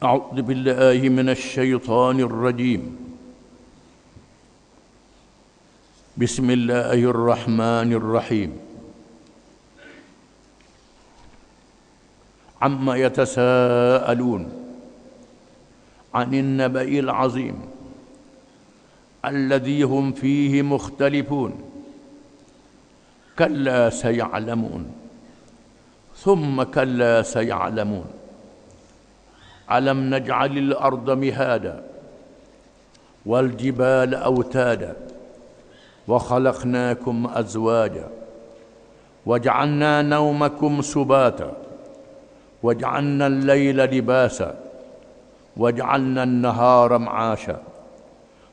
أعوذ بالله من الشيطان الرجيم. بسم الله الرحمن الرحيم. عما يتساءلون عن النبأ العظيم الذي هم فيه مختلفون كلا سيعلمون ثم كلا سيعلمون ألم نجعل الأرض مهادا والجبال أوتادا وخلقناكم أزواجا وجعلنا نومكم سباتا وجعلنا الليل لباسا وجعلنا النهار معاشا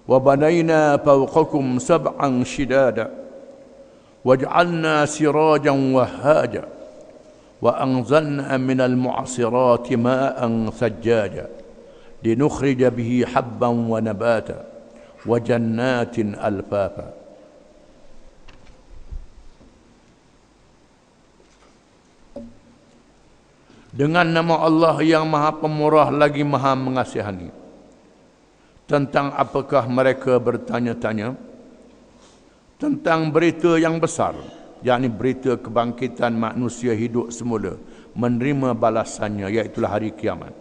وبنينا فوقكم سبعا شدادا وجعلنا سراجا وهاجا وأنزلنا من المعصرات ماء ثجاجا لنخرج به حبا ونباتا وجنات ألفافا. Dengan nama Allah yang Maha Pemurah lagi Maha Mengasihani. Tentang apakah mereka bertanya-tanya? Tentang berita yang besar, yakni berita kebangkitan manusia hidup semula, menerima balasannya, iaitulah hari kiamat.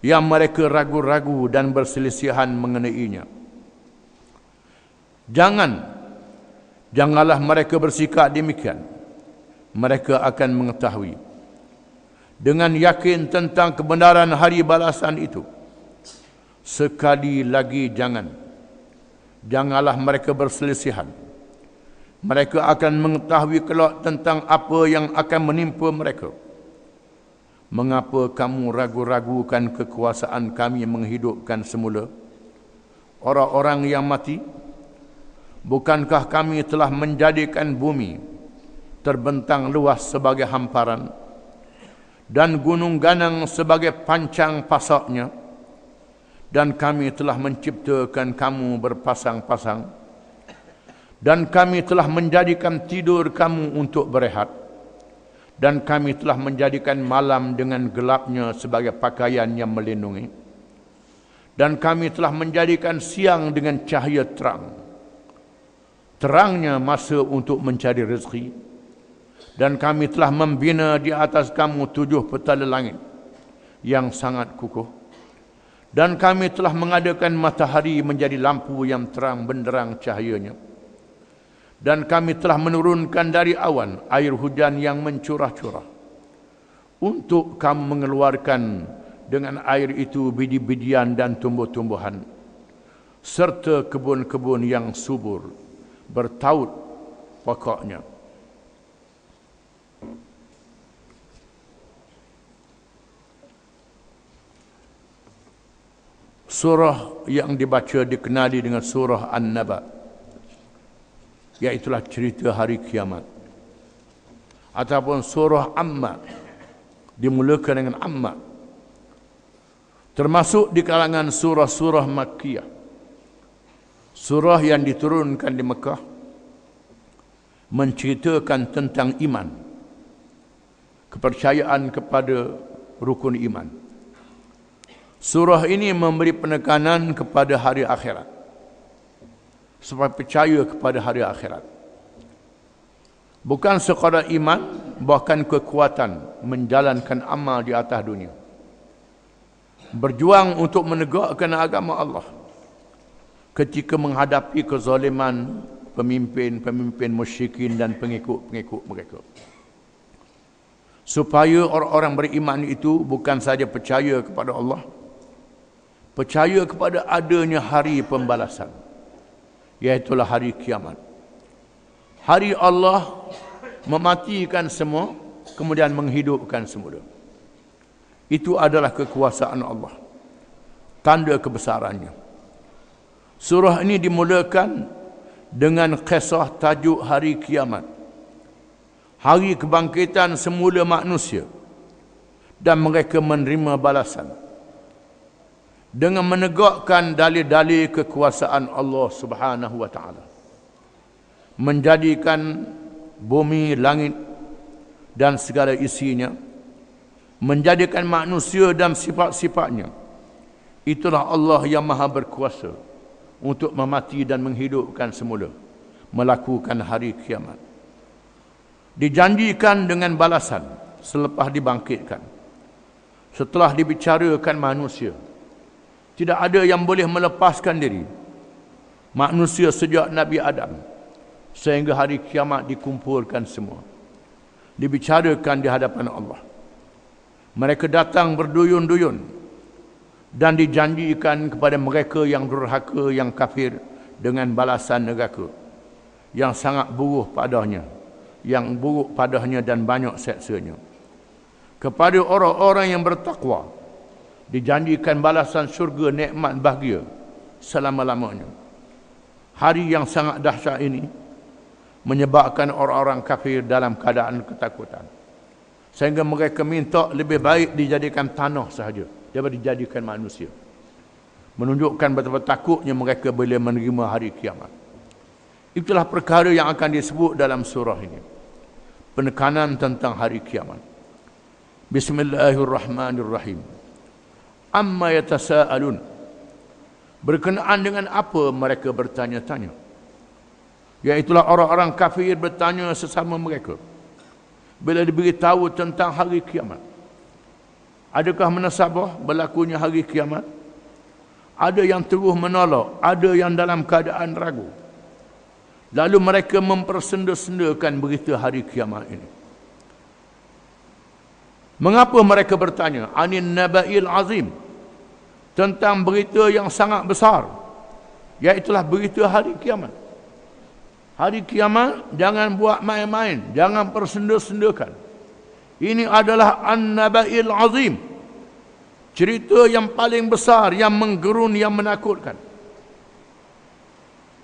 Yang mereka ragu-ragu dan berselisihan mengenainya. Janganlah mereka bersikap demikian. Mereka akan mengetahui dengan yakin tentang kebenaran hari balasan itu. Sekali lagi janganlah mereka berselisihan. Mereka akan mengetahui kelak tentang apa yang akan menimpa mereka. Mengapa kamu ragu-ragukan kekuasaan kami menghidupkan semula orang-orang yang mati? Bukankah kami telah menjadikan bumi terbentang luas sebagai hamparan dan gunung ganang sebagai pancang pasaknya, dan kami telah menciptakan kamu berpasang-pasang, dan kami telah menjadikan tidur kamu untuk berehat, dan kami telah menjadikan malam dengan gelapnya sebagai pakaian yang melindungi, dan kami telah menjadikan siang dengan cahaya terangnya masa untuk mencari rezeki, dan kami telah membina di atas kamu 7 petala langit yang sangat kukuh, dan kami telah mengadakan matahari menjadi lampu yang terang benderang cahayanya, dan kami telah menurunkan dari awan air hujan yang mencurah-curah untuk kamu mengeluarkan dengan air itu biji-bijian dan tumbuh-tumbuhan serta kebun-kebun yang subur bertaut pokoknya. Surah yang dibaca dikenali dengan surah An-Naba, iaitulah cerita hari kiamat. Ataupun surah Amma, dimulakan dengan Amma. Termasuk di kalangan surah-surah Makkiyah. Surah yang diturunkan di Mekah, menceritakan tentang iman, kepercayaan kepada rukun iman. Surah ini memberi penekanan kepada hari akhirat, supaya percaya kepada hari akhirat. Bukan sekadar iman, bahkan kekuatan menjalankan amal di atas dunia. Berjuang untuk menegakkan agama Allah ketika menghadapi kezaliman pemimpin-pemimpin musyrikin dan pengikut-pengikut mereka. Supaya orang-orang beriman itu bukan saja percaya kepada Allah, percaya kepada adanya hari pembalasan, iaitulah hari kiamat. Hari Allah mematikan semua, kemudian menghidupkan semula. Itu adalah kekuasaan Allah, tanda kebesarannya. Surah ini dimulakan dengan kisah tajuk hari kiamat, hari kebangkitan semula manusia, dan mereka menerima balasan dengan menegakkan dalil-dalil kekuasaan Allah Subhanahu wa taala, menjadikan bumi, langit dan segala isinya menjadikan manusia dan sifat-sifatnya. Itulah Allah yang maha berkuasa untuk memati dan menghidupkan semula, melakukan hari kiamat. Dijanjikan dengan balasan selepas dibangkitkan. Setelah dibicarakan manusia, tidak ada yang boleh melepaskan diri manusia sejak Nabi Adam sehingga hari kiamat dikumpulkan semua, dibicarakan di hadapan Allah. Mereka datang berduyun-duyun dan dijanjikan kepada mereka yang durhaka, yang kafir, dengan balasan neraka yang sangat buruk padanya, dan banyak seksanya. Kepada orang-orang yang bertakwa dijanjikan balasan syurga, nikmat, bahagia selama-lamanya. Hari yang sangat dahsyat ini menyebabkan orang-orang kafir dalam keadaan ketakutan, sehingga mereka minta lebih baik dijadikan tanah sahaja daripada dijadikan manusia. Menunjukkan betapa takutnya mereka bila menerima hari kiamat. Itulah perkara yang akan disebut dalam surah ini. Penekanan tentang hari kiamat. Bismillahirrahmanirrahim. Amma yatasaalun. Berkenaan dengan apa mereka bertanya-tanya. Iaitulah orang-orang kafir bertanya sesama mereka bila diberitahu tentang hari kiamat. Adakah menasabah berlakunya hari kiamat? Ada yang terus menolak, ada yang dalam keadaan ragu. Lalu mereka mempersenda-sendakan berita hari kiamat ini. Mengapa mereka bertanya? Anin naba'il azim. Tentang berita yang sangat besar, iaitulah berita hari kiamat. Hari kiamat jangan buat main-main, jangan persenda-sendakan. Ini adalah an-naba'il azim, cerita yang paling besar, yang menggerun, yang menakutkan.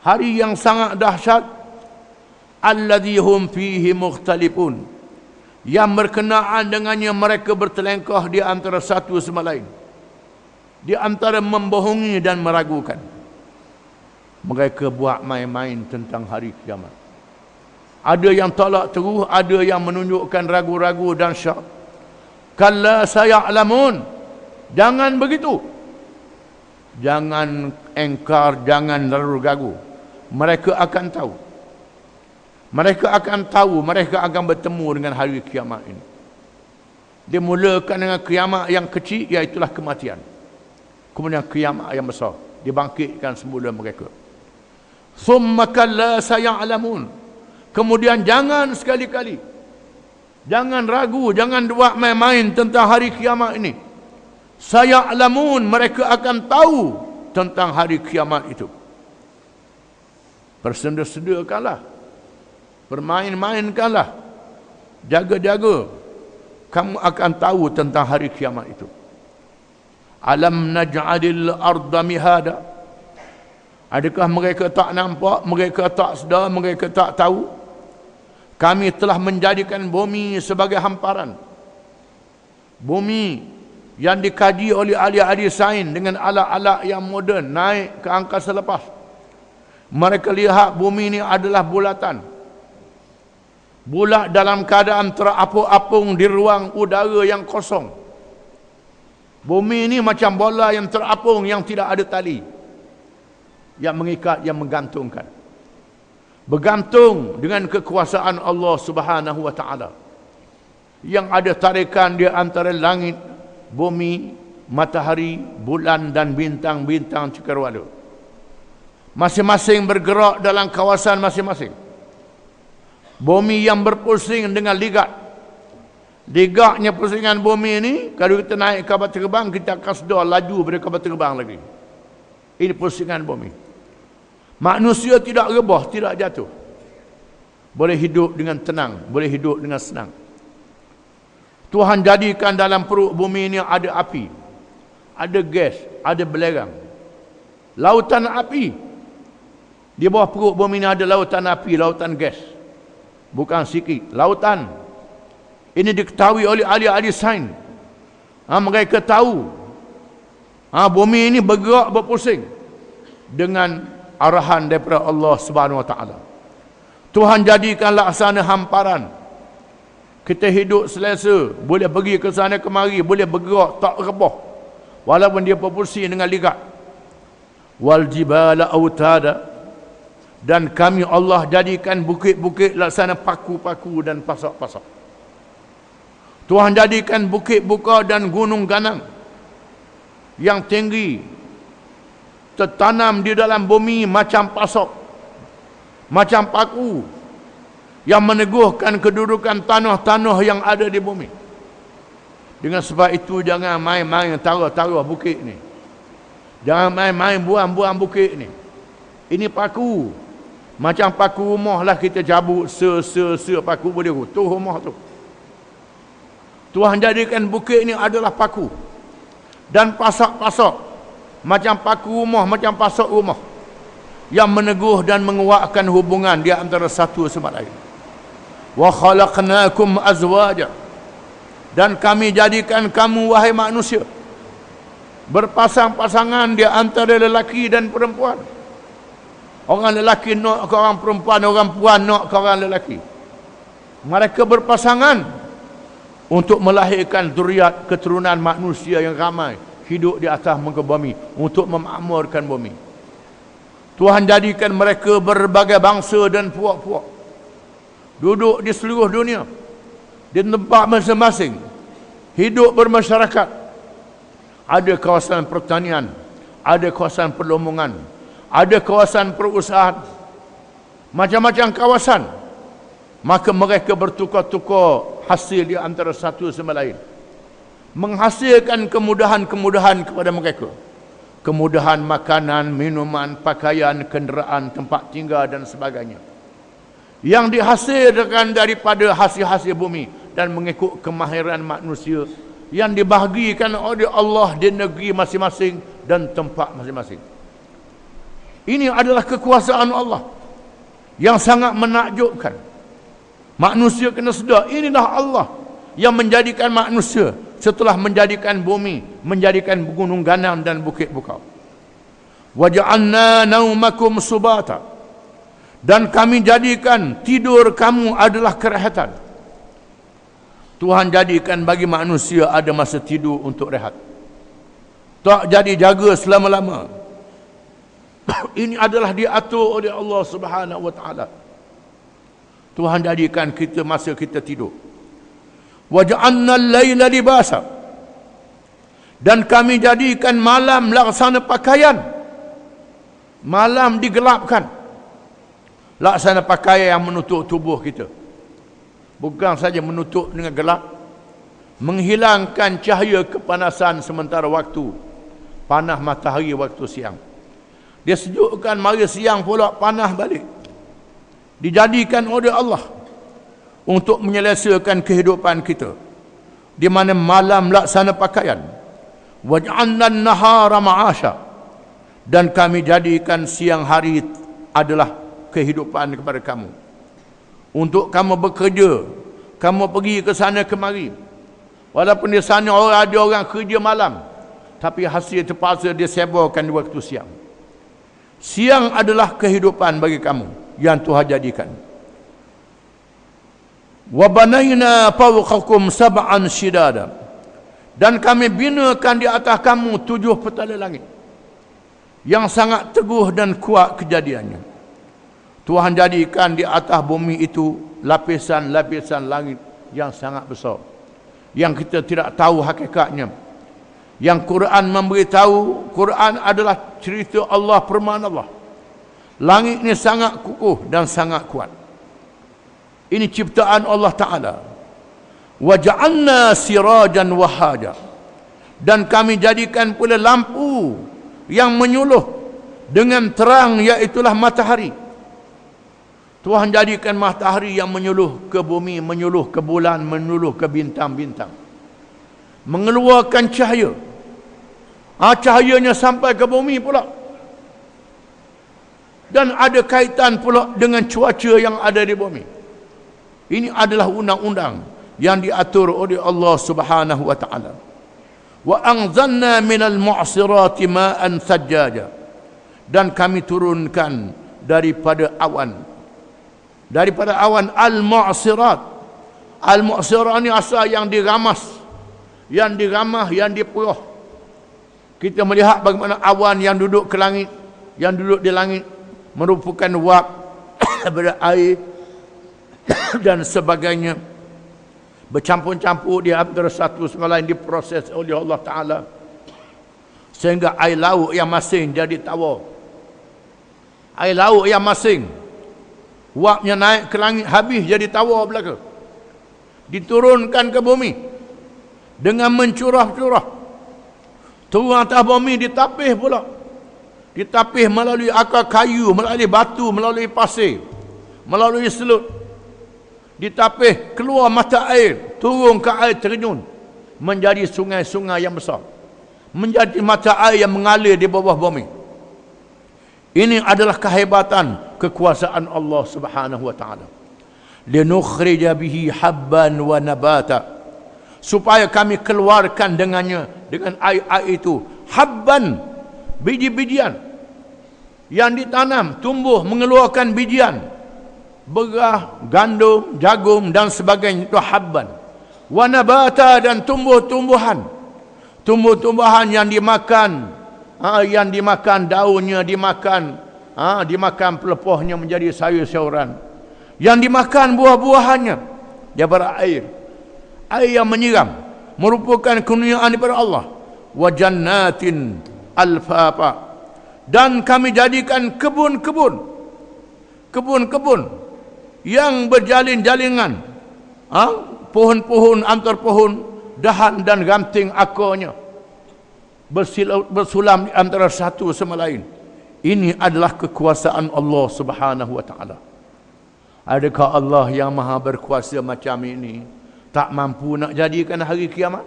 Hari yang sangat dahsyat, alladzi hum fihi mukhtalifun, yang berkenaan dengannya mereka bertelengkah di antara satu sama lain, di antara membohongi dan meragukan. Mereka buat main-main tentang hari kiamat. Ada yang tolak teruh, ada yang menunjukkan ragu-ragu dan syak. Kalla saya'lamun. Jangan begitu. Jangan engkar, jangan ragu-ragu. Mereka akan tahu. Mereka akan tahu, mereka akan bertemu dengan hari kiamat ini. Dimulakan dengan kiamat yang kecil, iaitulah kematian. Kemudian kiamat yang besar, dibangkitkan semula mereka. Thumma kalla saya'lamun. Kemudian jangan sekali-kali, jangan ragu, jangan buat main-main tentang hari kiamat ini. Saya'lamun, mereka akan tahu tentang hari kiamat itu. Bersenda-sendakanlah, bermain-mainkanlah, jaga-jaga, kamu akan tahu tentang hari kiamat itu. Alam naj'alil arda mihada. Adakah mereka tak nampak, mereka tak sedar, mereka tak tahu? Kami telah menjadikan bumi sebagai hamparan. Bumi yang dikaji oleh ahli-ahli sains dengan alat-alat yang moden, naik ke angkasa lepas. Mereka lihat bumi ini adalah bulatan. Bulat dalam keadaan terapung-apung di ruang udara yang kosong. Bumi ini macam bola yang terapung, yang tidak ada tali, yang mengikat, yang menggantungkan. Bergantung dengan kekuasaan Allah Subhanahu wa taala. Yang ada tarikan di antara langit, bumi, matahari, bulan dan bintang-bintang cakrawala. Masing-masing bergerak dalam kawasan masing-masing. Bumi yang berpusing dengan ligat. Ligaknya pusingan bumi ini, kalau kita naik kapal terbang, kita akan sedar laju pada kapal terbang lagi. Ini pusingan bumi. Manusia tidak rebah, tidak jatuh. Boleh hidup dengan tenang, boleh hidup dengan senang. Tuhan jadikan dalam perut bumi ini ada api, ada gas, ada belerang. Lautan api. Di bawah perut bumi ini ada lautan api, lautan gas. Bukan sikit, lautan. Ini diketahui oleh ahli-ahli sains. Mereka tahu bumi ini bergerak, berpusing dengan arahan daripada Allah Subhanahu wa taala. Tuhan jadikan laksana hamparan. Kita hidup selesa, boleh pergi ke sana kemari, boleh bergerak, tak rebah. Walaupun dia berpusing dengan ligat. Wal jibala autada, dan kami Allah jadikan bukit-bukit laksana paku-paku dan pasak-pasak. Tuhan jadikan bukit buka dan gunung ganang yang tinggi tertanam di dalam bumi macam pasak, macam paku, yang meneguhkan kedudukan tanah-tanah yang ada di bumi. Dengan sebab itu jangan main-main taruh-taruh bukit ni. Jangan main-main buang-buang bukit ni. Ini paku. Macam paku rumah lah, kita cabut paku boleh runtuh rumah tu. Tuhan jadikan bukit ni adalah paku. Dan pasak-pasak. Macam paku rumah, macam pasak rumah. Yang meneguh dan menguatkan hubungan di antara satu sama lain. Wa khalaqnakum azwaja, dan kami jadikan kamu wahai manusia berpasang-pasangan di antara lelaki dan perempuan. Orang lelaki nak ke orang perempuan, orang perempuan nak ke orang lelaki. Mereka berpasangan untuk melahirkan zuriat keturunan manusia yang ramai hidup di atas muka bumi, untuk memakmurkan bumi. Tuhan jadikan mereka berbagai bangsa dan puak-puak, duduk di seluruh dunia, di tempat masing-masing, hidup bermasyarakat. Ada kawasan pertanian, ada kawasan perlombongan, ada kawasan perusahaan, macam-macam kawasan. Maka mereka bertukar-tukar hasil di antara satu sama lain, menghasilkan kemudahan-kemudahan kepada mereka. Kemudahan makanan, minuman, pakaian, kenderaan, tempat tinggal dan sebagainya, yang dihasilkan daripada hasil-hasil bumi dan mengikut kemahiran manusia yang dibahagikan oleh Allah di negeri masing-masing dan tempat masing-masing. Ini adalah kekuasaan Allah yang sangat menakjubkan. Manusia kena sedar, inilah Allah yang menjadikan manusia setelah menjadikan bumi, menjadikan gunung ganang dan bukit bukau. Wa ja'alna naumakum subata, dan kami jadikan tidur kamu adalah kerahatan. Tuhan jadikan bagi manusia ada masa tidur untuk rehat. Tak jadi jaga selama-lama. Ini adalah diatur oleh Allah Subhanahu wa taala. Tuhan jadikan kita masa kita tidur. Wa ja'alna al-laila libasa, dan kami jadikan malam laksana pakaian. Malam digelapkan, laksana pakaian yang menutup tubuh kita. Bukan saja menutup dengan gelap, menghilangkan cahaya kepanasan sementara waktu panas matahari waktu siang. Dia sejukkan mari siang pula panas balik. Dijadikan oleh Allah untuk menyelesaikan kehidupan kita, di mana malam laksana pakaian. Waj'alna an-nahara ma'asha, dan kami jadikan siang hari adalah kehidupan kepada kamu, untuk kamu bekerja, kamu pergi ke sana kemari. Walaupun di sana ada orang kerja malam, tapi hasil terpaksa dia sebarkan di waktu siang. Siang adalah kehidupan bagi kamu yang Tuhan jadikan. Wa banayna fawqakum sab'an shidada, dan kami binakan di atas kamu 7 petala langit yang sangat teguh dan kuat kejadiannya. Tuhan jadikan di atas bumi itu lapisan-lapisan langit yang sangat besar, yang kita tidak tahu hakikatnya. Yang Quran memberitahu, Quran adalah cerita Allah, firman Allah. Langit ini sangat kukuh dan sangat kuat. Ini ciptaan Allah Ta'ala. Wa ja'alna sirajan wahaja, dan kami jadikan pula lampu yang menyuluh dengan terang, iaitulah matahari. Tuhan jadikan matahari yang menyuluh ke bumi, menyuluh ke bulan, menyuluh ke bintang-bintang, mengeluarkan cahaya. Cahayanya sampai ke bumi pula, dan ada kaitan pula dengan cuaca yang ada di bumi. Ini adalah undang-undang yang diatur oleh Allah Subhanahu wa taala. Wa anzalna minal mu'sirati ma'an sajjaja, dan kami turunkan daripada awan al-mu'sirat. Al-mu'sirah ni asal yang diramas, yang diramah, yang diperoh. Kita melihat bagaimana awan yang duduk ke langit, yang duduk di langit merupakan wap daripada air dan sebagainya, bercampur-campur di antara satu sama lain, diproses oleh Allah Ta'ala sehingga air laut yang masing jadi tawar. Air laut yang masing, wapnya naik ke langit, habis jadi tawar belaka, diturunkan ke bumi dengan mencurah-curah, turun atas bumi, ditapih pula, ditapih melalui akar kayu, melalui batu, melalui pasir, melalui selut, ditapih keluar mata air, turun ke air terjun, menjadi sungai-sungai yang besar, menjadi mata air yang mengalir di bawah bumi. Ini adalah kehebatan kekuasaan Allah Subhanahu wa taala. Linukhrija bihi habban wa nabata, supaya kami keluarkan dengannya, dengan air itu, habban, biji-bijian yang ditanam, tumbuh mengeluarkan bijian, berah, gandum, jagung dan sebagainya, itu habban. Wa nabata, dan tumbuh-tumbuhan, tumbuh-tumbuhan yang dimakan, yang dimakan daunnya, dimakan pelepahnya menjadi sayur-sayuran, yang dimakan buah-buahannya daripada air yang menyiram, merupakan kurniaan daripada Allah. Wa jannatin alfafa, dan kami jadikan kebun-kebun yang berjalin-jalingan, pohon-pohon antar pohon, dahan dan ranting akarnya bersulam di antara satu sama lain. Ini adalah kekuasaan Allah Subhanahu wa taala. Adakah Allah yang maha berkuasa macam ini tak mampu nak jadikan hari kiamat?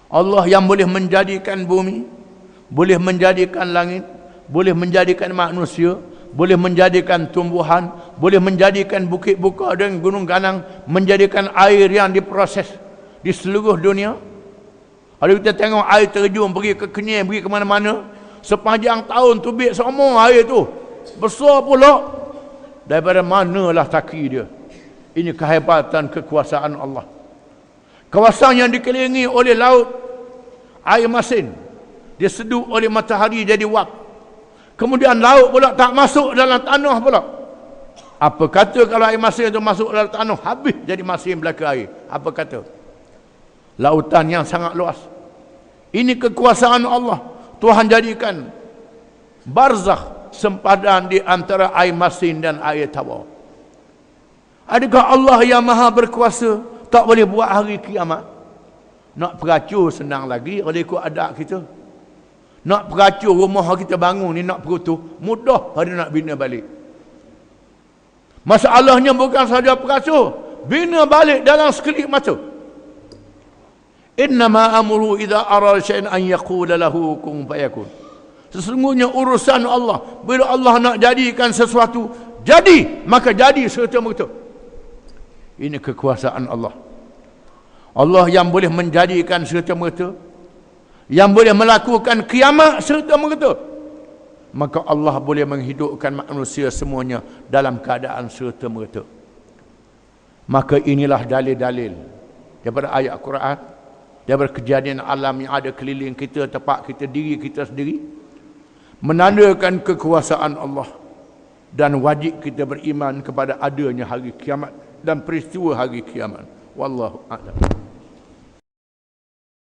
Allah yang boleh menjadikan bumi, boleh menjadikan langit, boleh menjadikan manusia, boleh menjadikan tumbuhan, boleh menjadikan bukit buka dan gunung ganang, menjadikan air yang diproses di seluruh dunia. Kalau kita tengok air terjun pergi ke Kenyir, pergi ke mana-mana, sepanjang tahun tubik semua air tu besar pula. Daripada manalah taki dia? Ini kehebatan kekuasaan Allah. Kawasan yang dikelilingi oleh laut, air masin, diseduk oleh matahari jadi wap. Kemudian laut pula tak masuk dalam tanah pula. Apa kata kalau air masin itu masuk dalam tanah, habis jadi masin belaka air? Apa kata? Lautan yang sangat luas. Ini kekuasaan Allah. Tuhan jadikan barzakh, sempadan di antara air masin dan air tawar. Adakah Allah yang maha berkuasa tak boleh buat hari kiamat? Nak peracur senang lagi kalau ikut adat kita. Nak peracur rumah kita bangun ni, nak perutuh, mudah hari nak bina balik. Masalahnya bukan sahaja peracur, bina balik dalam sekelip mata. Innama amruhu idza arada syai'an an yaqula lahu kun fayakun. Sesungguhnya urusan Allah, bila Allah nak jadikan sesuatu, jadi, maka jadi serta-merta. Ini kekuasaan Allah. Allah yang boleh menjadikan serta-merta, yang boleh melakukan kiamat serta-merta. Maka Allah boleh menghidupkan manusia semuanya dalam keadaan serta-merta. Maka inilah dalil-dalil daripada ayat Quran, daripada kejadian alam yang ada keliling kita, tempat kita, diri kita sendiri, menandakan kekuasaan Allah. Dan wajib kita beriman kepada adanya hari kiamat dan peristiwa hari kiamat. Wallahu a'lam.